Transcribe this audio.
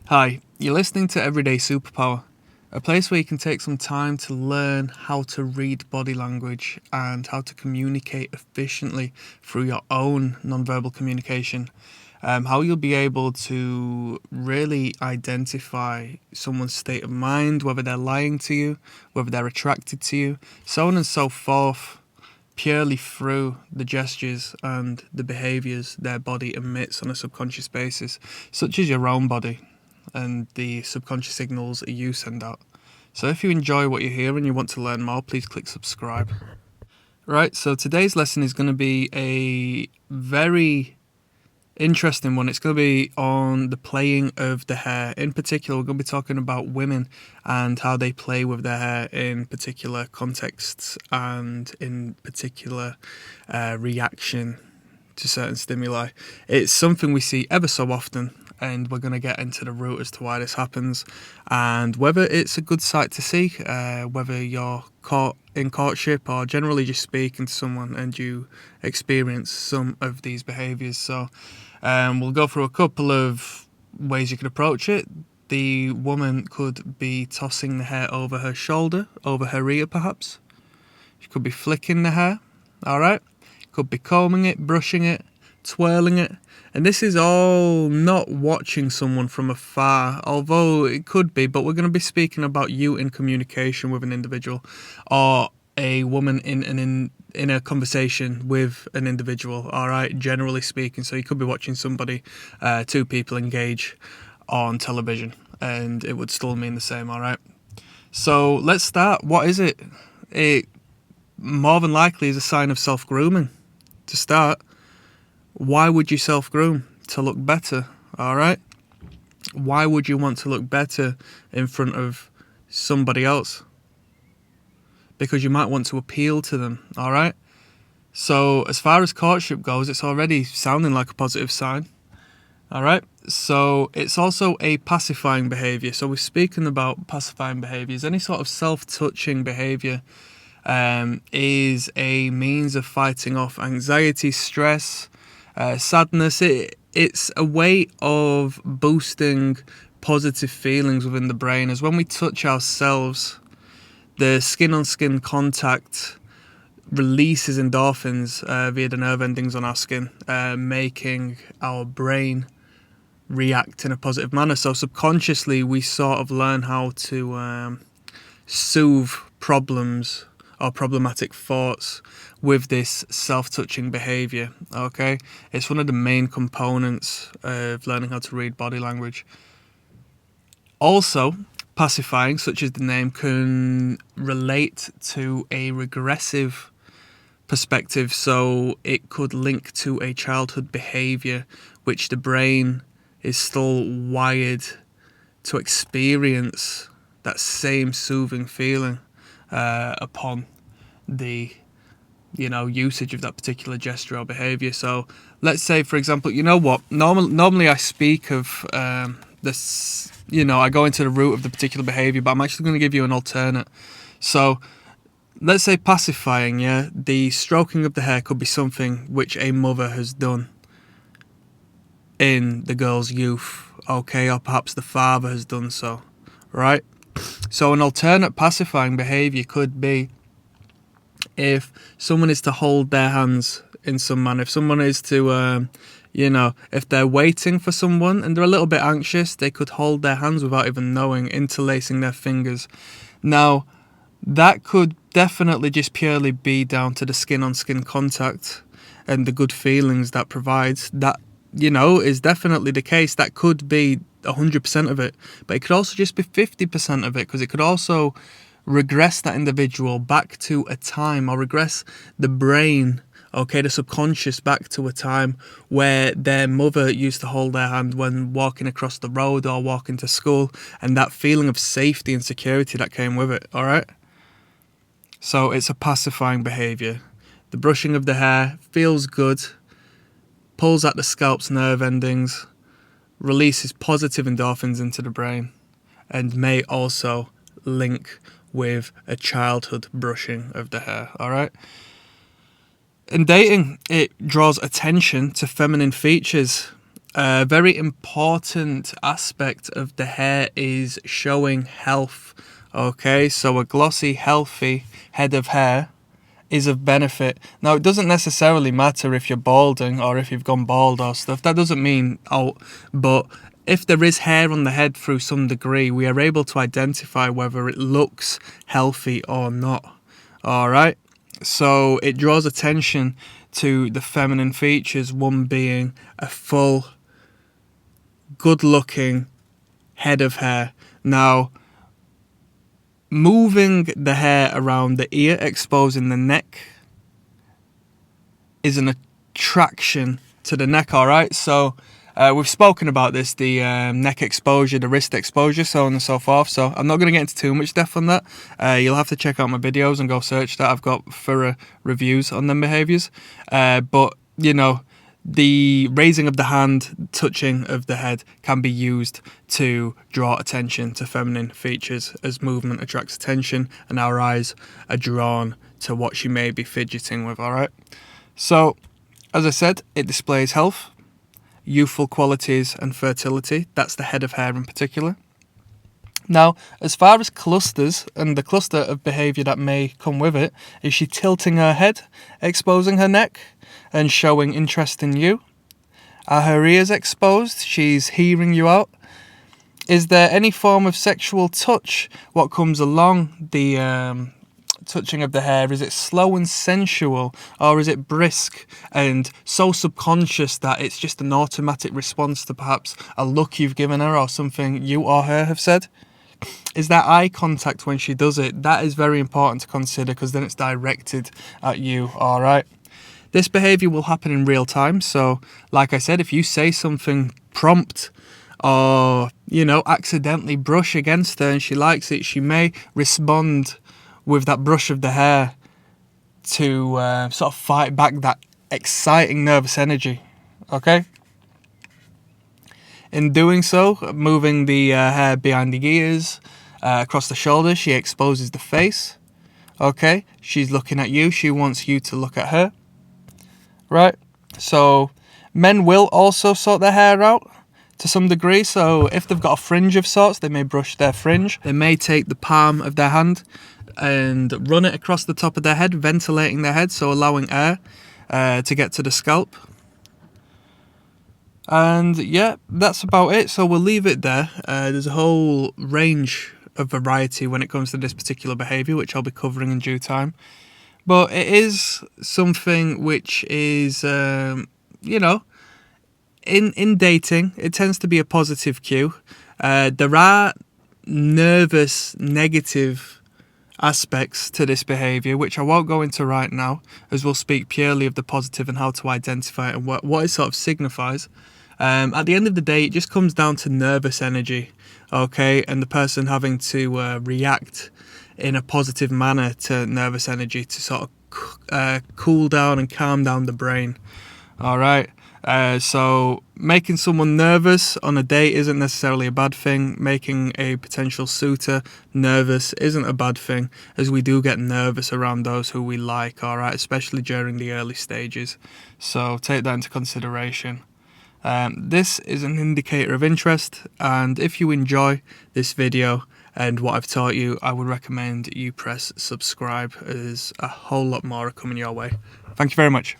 Hi, you're listening to Everyday Superpower, a place where you can take some time to learn how to read body language and how to communicate efficiently through your own nonverbal communication. How you'll be able to really identify someone's state of mind, whether they're lying to you, whether they're attracted to you, so on and so forth, purely through the gestures and the behaviours their body emits on a subconscious basis, such as your own body and the subconscious signals that you send out. So if you enjoy what you hear and you want to learn more, please click subscribe. Right, so today's lesson is going to be a very interesting one. It's going to be on the playing of the hair. In particular, we're going to be talking about women and how they play with their hair in particular contexts and in particular reaction to certain stimuli. It's something we see ever so often, and we're going to get into the root as to why this happens and whether it's a good sight to see, whether you're caught in courtship or generally just speaking to someone and you experience some of these behaviours. So we'll go through a couple of ways you could approach it. The woman could be tossing the hair over her shoulder, over her ear perhaps. She could be flicking the hair, alright? Could be combing it, brushing it, twirling it. And this is all not watching someone from afar, although it could be, but we're going to be speaking about you in communication with an individual or a woman in a conversation with an individual, all right, generally speaking. So you could be watching somebody, two people engage on television, and it would still mean the same, all right? So let's start. What is it? It more than likely is a sign of self-grooming. To start, why would you self-groom? To look better, all right? Why would you want to look better in front of somebody else? Because you might want to appeal to them, all right? So as far as courtship goes, it's already sounding like a positive sign, all right? So it's also a pacifying behavior. So we're speaking about pacifying behaviors. Any sort of self-touching behavior is a means of fighting off anxiety, stress, sadness. It's a way of boosting positive feelings within the brain, as when we touch ourselves, the skin-on-skin contact releases endorphins via the nerve endings on our skin, making our brain react in a positive manner. So subconsciously we sort of learn how to soothe problems or problematic thoughts with this self-touching behavior, okay? It's one of the main components of learning how to read body language. Also, pacifying, such as the name, can relate to a regressive perspective, so it could link to a childhood behavior which the brain is still wired to experience that same soothing feeling upon the usage of that particular gesture or behavior. So let's say, for example, normally I speak of this, I go into the root of the particular behavior, but I'm actually going to give you an alternate. So let's say pacifying, the stroking of the hair could be something which a mother has done in the girl's youth, okay, or perhaps the father has done so, right? So an alternate pacifying behavior could be if someone is to hold their hands in some manner, if someone is to, if they're waiting for someone and they're a little bit anxious, they could hold their hands without even knowing, interlacing their fingers. Now, that could definitely just purely be down to the skin-on-skin contact and the good feelings that provides. That, is definitely the case. That could be 100% of it, but it could also just be 50% of it, because it could also regress that individual back to a time, or regress the brain, okay, the subconscious, back to a time where their mother used to hold their hand when walking across the road or walking to school, and that feeling of safety and security that came with it, all right? So it's a pacifying behavior. The brushing of the hair feels good, pulls at the scalp's nerve endings, releases positive endorphins into the brain, and may also link with a childhood brushing of the hair, all right? In dating, it draws attention to feminine features A very important aspect of the hair is showing health. Okay, so a glossy, healthy head of hair is of benefit. Now, it doesn't necessarily matter if you're balding or if you've gone bald or stuff. That doesn't mean out, but if there is hair on the head through some degree, we are able to identify whether it looks healthy or not. All right. So it draws attention to the feminine features, one being a full, good-looking head of hair. Now, moving the hair around the ear, exposing the neck, is an attraction to the neck, all right? So we've spoken about this, the neck exposure, the wrist exposure, so on and so forth. So I'm not going to get into too much depth on that. You'll have to check out my videos and go search that. I've got thorough reviews on them behaviours. But, you know, the raising of the hand, touching of the head can be used to draw attention to feminine features, as movement attracts attention and our eyes are drawn to what she may be fidgeting with, all right? So, as I said, it displays health, youthful qualities and fertility. That's the head of hair in particular. Now, as far as clusters and the cluster of behaviour that may come with it, is she tilting her head, exposing her neck and showing interest in you? Are her ears exposed? She's hearing you out. Is there any form of sexual touch? What comes along the touching of the hair? Is it slow and sensual, or is it brisk and so subconscious that it's just an automatic response to perhaps a look you've given her or something you or her have said? Is there eye contact when she does it? That is very important to consider, because then it's directed at you, all right? This behaviour will happen in real time. So, like I said, if you say something prompt or, you know, accidentally brush against her and she likes it, she may respond with that brush of the hair to sort of fight back that exciting nervous energy, okay? In doing so, moving the hair behind the ears, across the shoulders, she exposes the face, okay? She's looking at you, she wants you to look at her. Right, so men will also sort their hair out to some degree. So if they've got a fringe of sorts, they may brush their fringe. They may take the palm of their hand and run it across the top of their head, ventilating their head, so allowing air to get to the scalp. And yeah, that's about it. So we'll leave it there. There's a whole range of variety when it comes to this particular behaviour, which I'll be covering in due time. But it is something which is, you know, in dating, it tends to be a positive cue. There are nervous, negative aspects to this behaviour, which I won't go into right now, as we'll speak purely of the positive and how to identify it and what it sort of signifies. At the end of the day, it just comes down to nervous energy, okay, and the person having to react in a positive manner to nervous energy to sort of cool down and calm down the brain. All right. So making someone nervous on a date isn't necessarily a bad thing. Making a potential suitor nervous isn't a bad thing, as we do get nervous around those who we like, all right, especially during the early stages. So take that into consideration. This is an indicator of interest, and if you enjoy this video and what I've taught you, I would recommend you press subscribe, as a whole lot more are coming your way. Thank you very much.